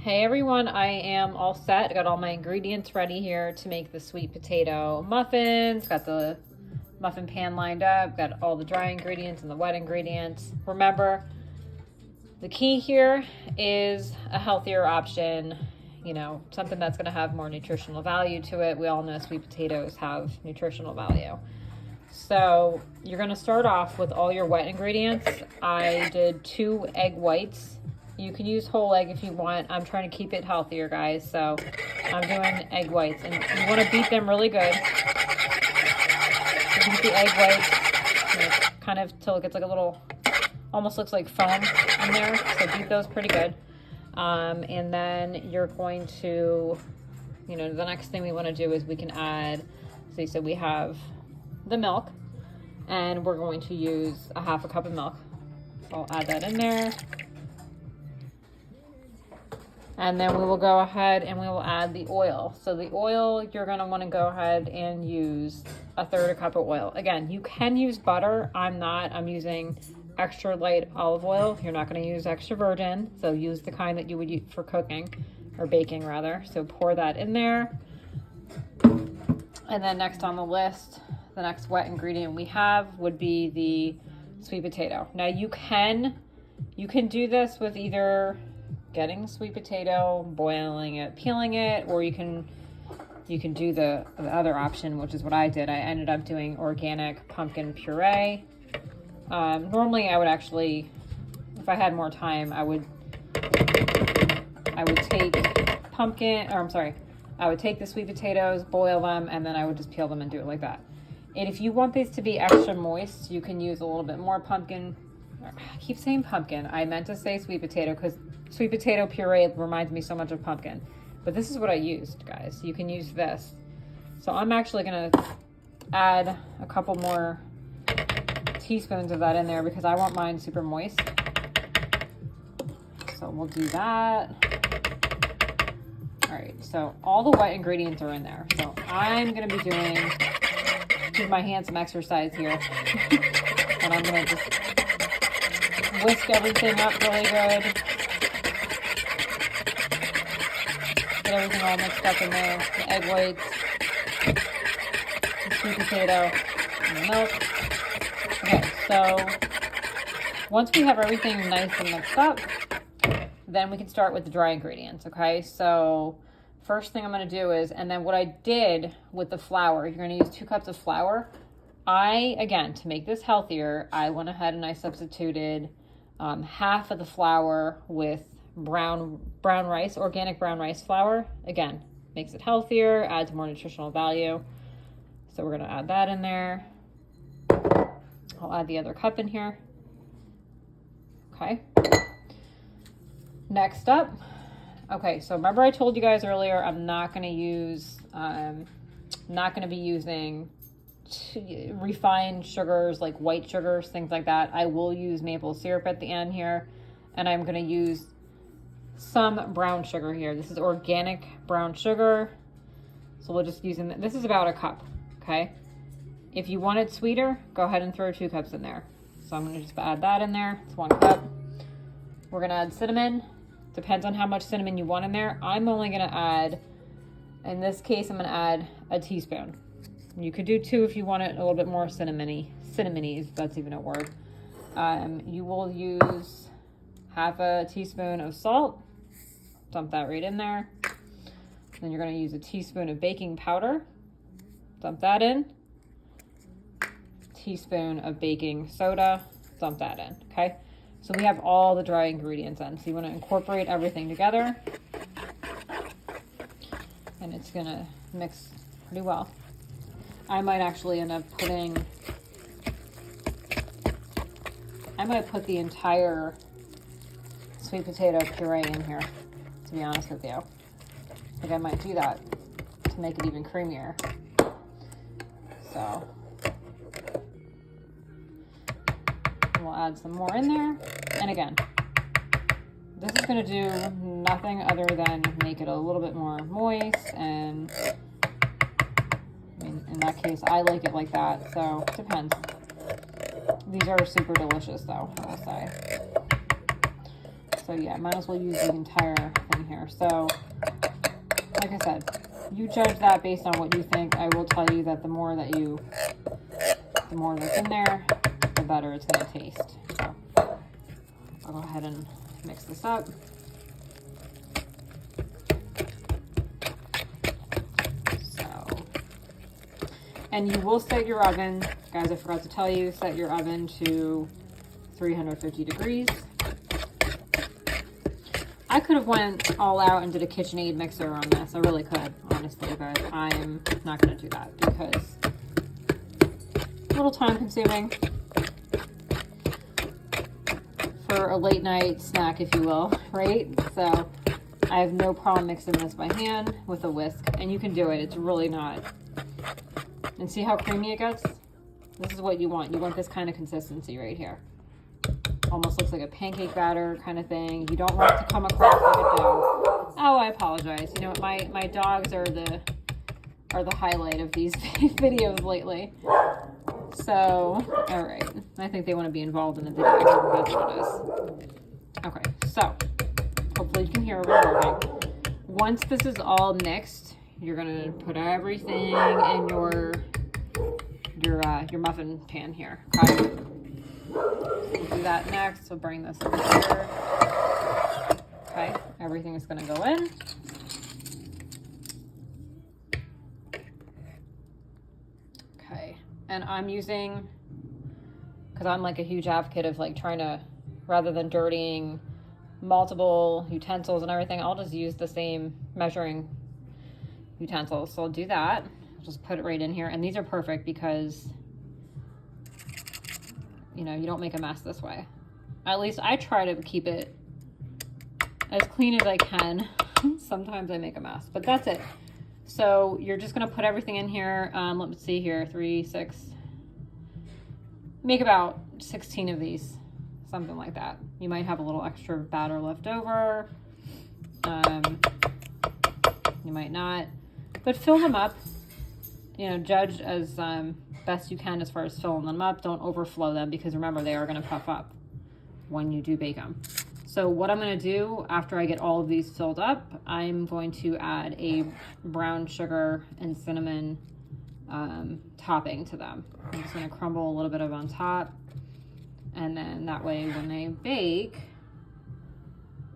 Hey everyone, I am all set. I got all my ingredients ready here to make the sweet potato muffins. Got the muffin pan lined up, got all the dry ingredients and the wet ingredients. Remember, the key here is a healthier option, you know, something that's going to have more nutritional value to it. We all know sweet potatoes have nutritional value. So you're going to start off with all your wet ingredients. I did 2 egg whites. You can use whole egg if you want. I'm trying to keep it healthier, guys. So I'm doing egg whites. And you want to beat them really good. Beat the egg whites, you know, kind of till it gets like a little, almost looks like foam in there. So beat those pretty good. And then you're going to, you know, the next thing we want to do is we can add, so we have the milk. And we're going to use a 1/2 cup of milk. So I'll add that in there. And then we will go ahead and we will add the oil. So the oil, you're gonna wanna go ahead and use 1/3 cup of oil. Again, you can use butter. I'm not, I'm using extra light olive oil. You're not gonna use extra virgin. So use the kind that you would use for cooking, or baking rather. So pour that in there. And then next on the list, the next wet ingredient we have would be the sweet potato. Now you can do this with either getting the sweet potato, boiling it, peeling it, or you can do the other option, which is what I did. I ended up doing organic pumpkin puree. Normally I would actually, if I had more time, I would take I would take the sweet potatoes, boil them, and then I would just peel them and do it like that. And if you want these to be extra moist, you can use a little bit more pumpkin. I keep saying pumpkin. I meant to say sweet potato because sweet potato puree reminds me so much of pumpkin. But this is what I used, guys. You can use this. So I'm actually going to add a couple more teaspoons of that in there because I want mine super moist. So we'll do that. All right, so all the wet ingredients are in there. So I'm going to be give my hands some exercise here. And I'm going to just whisk everything up really good. Get everything all mixed up in there. The egg whites, the sweet potato, and the milk. Okay, so once we have everything nice and mixed up, then we can start with the dry ingredients, okay? So first thing I'm gonna do is, and then what I did with the flour, you're gonna use 2 cups of flour. Again, to make this healthier, I went ahead and I substituted half of the flour with brown rice, organic brown rice flour. Again, makes it healthier, adds more nutritional value. So we're gonna add that in there. I'll add the other cup in here. Okay. Next up, okay, so remember I told you guys earlier, I'm not gonna be using refined sugars like white sugars, things like that. I will use maple syrup at the end here, and I'm gonna use some brown sugar here. This is organic brown sugar. So we'll just use this is about 1 cup, okay? If you want it sweeter, go ahead and throw 2 cups in there. So I'm gonna just add that in there. It's 1 cup. We're gonna add cinnamon. Depends on how much cinnamon you want in there. I'm only gonna add, in this case, I'm gonna add a teaspoon. You could do 2 if you want it a little bit more cinnamony, if that's even a word. You will use 1/2 teaspoon of salt. Dump that right in there. Then you're gonna use a teaspoon of baking powder. Dump that in. Teaspoon of baking soda. Dump that in, okay? So we have all the dry ingredients in. So you wanna incorporate everything together. And it's gonna mix pretty well. I might actually end up I might put the entire sweet potato puree in here, to be honest with you. I think I might do that to make it even creamier. So we'll add some more in there. And again, this is gonna do nothing other than make it a little bit more moist, and I mean, in that case, I like it like that, so it depends. These are super delicious though, I will say. So yeah, might as well use the entire thing here. here. So, like I said, you judge that based on what you think. I will tell you that the more that's in there, the better it's going to taste. So, I'll go ahead and mix this up. And you will set your oven, guys, I forgot to tell you, set your oven to 350 degrees. I could have went all out and did a KitchenAid mixer on this. I really could, honestly, but I'm not going to do that because it's a little time consuming for a late night snack, if you will, right? So I have no problem mixing this by hand with a whisk, and you can do it. It's really not. And see how creamy it gets? This is what you want. You want this kind of consistency right here. Almost looks like a pancake batter kind of thing. You don't want it to come across like a dough. Oh, I apologize. You know what? My dogs are the highlight of these videos lately. So, all right. I think they want to be involved in the video. That's what it is. Okay, so hopefully you can hear it working. Once this is all mixed, you're gonna put everything in your muffin pan here. Okay? So we'll do that next. We'll bring this over here. Okay, everything is gonna go in. Okay, and I'm using, because I'm like a huge advocate of like trying to, rather than dirtying multiple utensils and everything, I'll just use the same measuring utensils. So I'll do that. I'll just put it right in here. And these are perfect because, you know, you don't make a mess this way. At least I try to keep it as clean as I can. Sometimes I make a mess, but that's it. So you're just going to put everything in here. Let me see here. 3, 6. Make about 16 of these. Something like that. You might have a little extra batter left over. You might not. But fill them up, you know, judge as best you can as far as filling them up. Don't overflow them because remember, they are going to puff up when you do bake them. So what I'm going to do after I get all of these filled up, I'm going to add a brown sugar and cinnamon topping to them. I'm just going to crumble a little bit of on top. And then that way when they bake,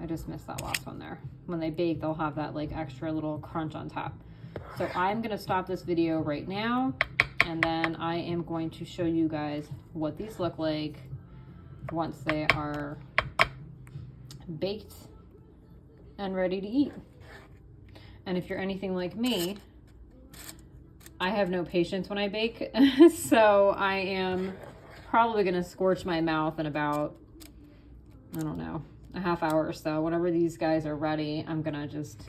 I just missed that last one there. When they bake, they'll have that like extra little crunch on top. So I'm going to stop this video right now, and then I am going to show you guys what these look like once they are baked and ready to eat. And if you're anything like me, I have no patience when I bake, so I am probably going to scorch my mouth in about, I don't know, a half hour or so. Whenever these guys are ready, I'm going to just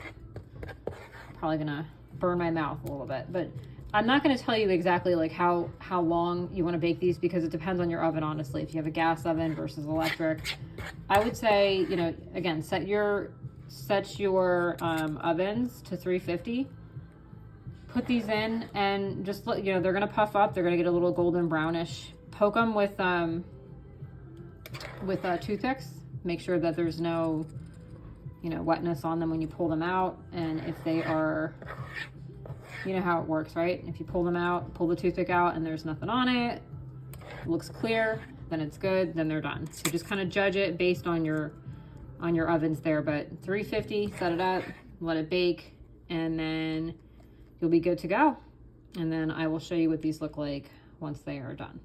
probably going to burn my mouth a little bit. But I'm not going to tell you exactly like how long you want to bake these because it depends on your oven, honestly. If you have a gas oven versus electric, I would say, you know, again, set your ovens to 350. Put these in and just let, you know, they're going to puff up. They're going to get a little golden brownish. Poke them with toothpicks. Make sure that there's no, you know, wetness on them when you pull them out. And if they are, you know how it works, right? If you pull them out, pull the toothpick out and there's nothing on it, looks clear, then it's good, then they're done. So just kind of judge it based on your ovens there. But 350, set it up, let it bake, and then you'll be good to go. And then I will show you what these look like once they are done.